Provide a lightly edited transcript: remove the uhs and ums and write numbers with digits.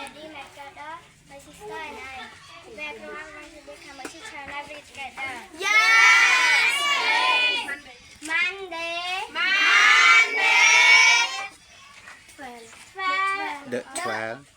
daddy, my brother, my sister, and I. We everyone want to become a teacher and every together. Yes! Monday. Monday! 12. The 12.